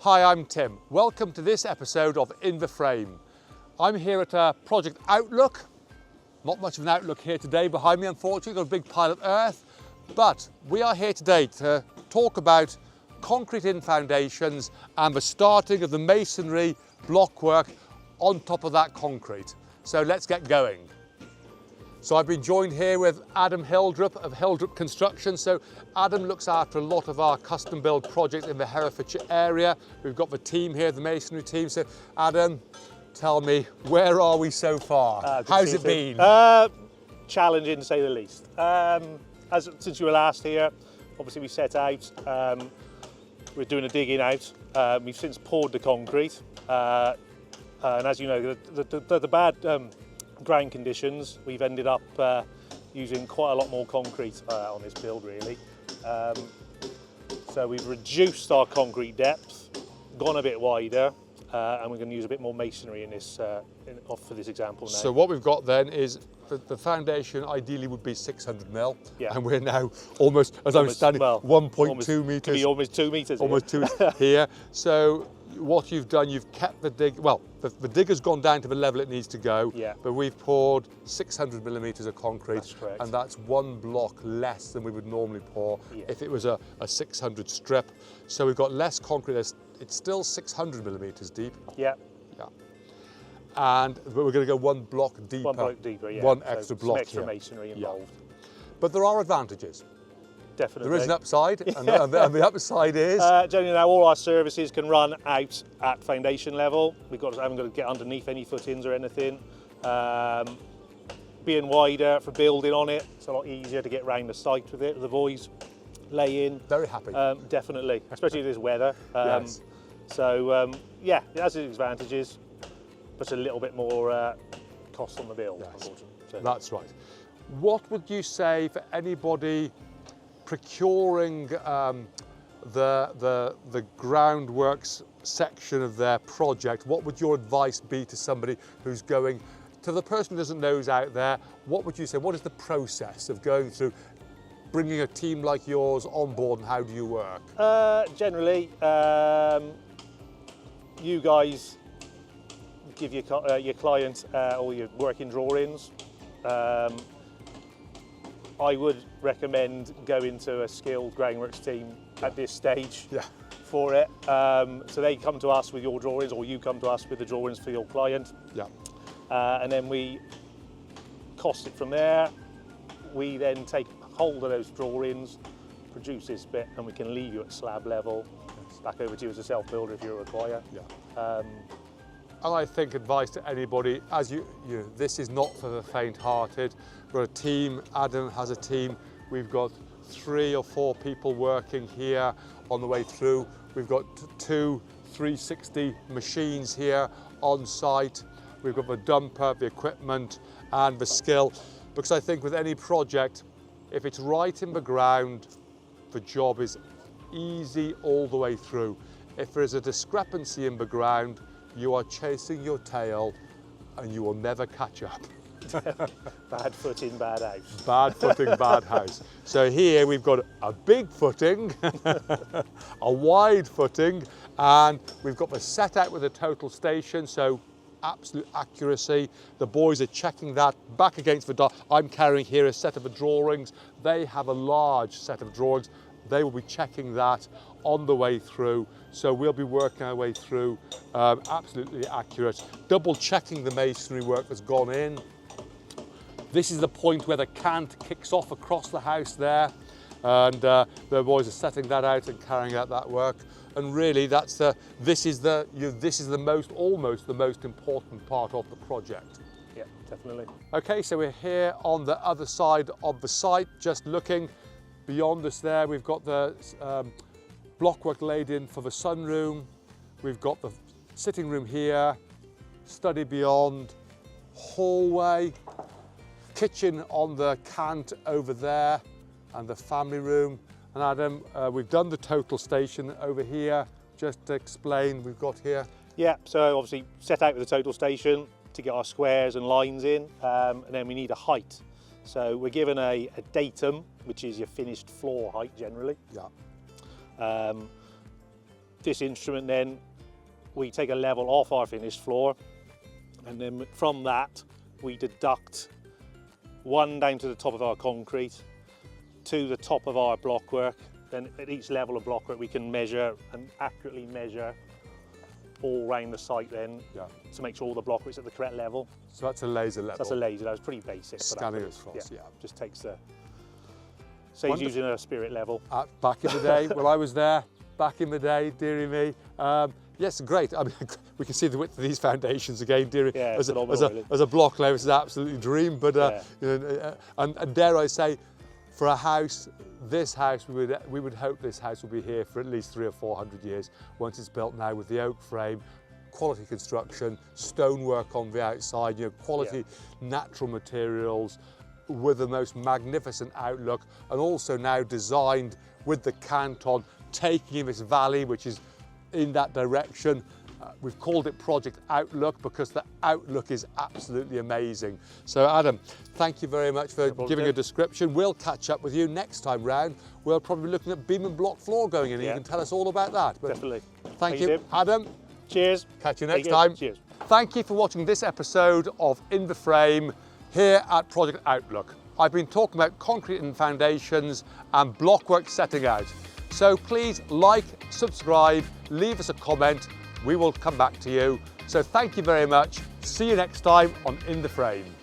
Hi, I'm Tim. Welcome to this episode of In the Frame. I'm here at Project Outlook. Not much of an outlook here today behind me, unfortunately, got a big pile of earth. But we are here today to talk about concrete in foundations and the starting of the masonry blockwork on top of that concrete. So let's get going. So I've been joined here with Adam Hilldrup of Hilldrup Construction. So Adam looks after a lot of our custom build projects in the Herefordshire area. We've got the team here, the masonry team. So Adam, tell me, where are we so far? How's it been? Challenging to say the least. Since you were last here, obviously we set out, we're doing a digging out. We've since poured the concrete. And as you know, the bad ground conditions, we've ended up using quite a lot more concrete on this build really. So we've reduced our concrete depth, gone a bit wider, and we're going to use a bit more masonry in this for this example now. So what we've got then is the foundation ideally would be 600 mil, yeah. And we're now almost, as I'm standing, 1.2 metres. Could be almost 2 metres. Almost 2 here. So what you've done, you've kept the dig, well, the digger's gone down to the level it needs to go, yeah. But we've poured 600 millimetres of concrete. That's correct. And that's one block less than we would normally pour, yeah, if it was a 600 strip. So we've got less concrete. It's still 600 millimetres deep. Yeah. Yeah. But we're going to go one block deeper. One block deeper, yeah. One extra block some extra here. masonry involved. Yeah. But there are advantages. Definitely. There is an upside, and the upside is? Generally now all our services can run out at foundation level. I haven't got to get underneath any footings or anything. Being wider for building on it, it's a lot easier to get round the site with it. The boys lay in. Very happy. Definitely, especially this weather. Yes. So yeah, it has its advantages, but a little bit more cost on the bill, yes, unfortunately. So. That's right. What would you say for anybody procuring the Groundworks section of their project? What would your advice be to somebody who's going, to the person who doesn't know who's out there, what would you say? What is the process of going through bringing a team like yours on board, and how do you work? Generally, you guys give your client all your working drawings. I would recommend going to a skilled Groundworks team at this stage, yeah, for it. So they come to us with your drawings, or you come to us with the drawings for your client. Yeah. And then we cost it from there. We then take hold of those drawings, produce this bit, and we can leave you at slab level, yes, back over to you as a self-builder if you require. Yeah. And I think advice to anybody, as this is not for the faint-hearted. We're a team. Adam has a team. We've got 3 or 4 people working here on the way through. We've got 2 360 machines here on site. We've got the dumper, the equipment, and the skill. Because I think with any project, if it's right in the ground, the job is easy all the way through. If there is a discrepancy in the ground, you are chasing your tail and you will never catch up. Bad footing, bad house. Bad footing, bad house. So here we've got a big footing, a wide footing, and we've got the set out with a total station, so absolute accuracy. The boys are checking that back against the door. I'm carrying here a set of the drawings. They have a large set of drawings. They will be checking that on the way through. So we'll be working our way through, absolutely accurate. Double checking the masonry work that's gone in. This is the point where the cant kicks off across the house there. And the boys are setting that out and carrying out that work. And really this is almost the most important part of the project. Yeah, definitely. Okay, so we're here on the other side of the site, just looking. Beyond us there, we've got the blockwork laid in for the sunroom. We've got the sitting room here, study beyond, hallway, kitchen on the cant over there, and the family room. And Adam, we've done the total station over here. Just to explain, we've got here. Yeah, so obviously set out with the total station to get our squares and lines in, and then we need a height. So we're given a datum, which is your finished floor height generally. Yeah. this instrument then, we take a level off our finished floor, and then from that we deduct one down to the top of our concrete, to the top of our blockwork. Then at each level of blockwork we can measure and accurately measure all around the site then, to make sure all the blockwork's at the correct level. So that's a laser level. That's a laser, that was pretty basic. Scanning across, Just takes the, saves using a spirit level. Back in the day, when I was there, back in the day, dearie me. Yes, great. I mean, we can see the width of these foundations again, dearie. Yeah, as really. a block layer, it's an absolute dream. But you know, and dare I say, for a house, this house, we would hope this house will be here for at least 300 or 400 years once it's built now, with the oak frame, quality construction, stonework on the outside, you know, quality natural materials, with the most magnificent outlook, and also now designed with the canton, taking in this valley, which is in that direction. We've called it Project Outlook because the outlook is absolutely amazing. So Adam, thank you very much for giving a description. We'll catch up with you next time round. We'll probably be looking at beam and block floor going in, and you can tell us all about that. But definitely. Thank you, Adam. Cheers. Catch you next time. Cheers. Thank you for watching this episode of In the Frame here at Project Outlook. I've been talking about concrete and foundations and blockwork setting out. So please like, subscribe, leave us a comment. We will come back to you. So thank you very much. See you next time on In the Frame.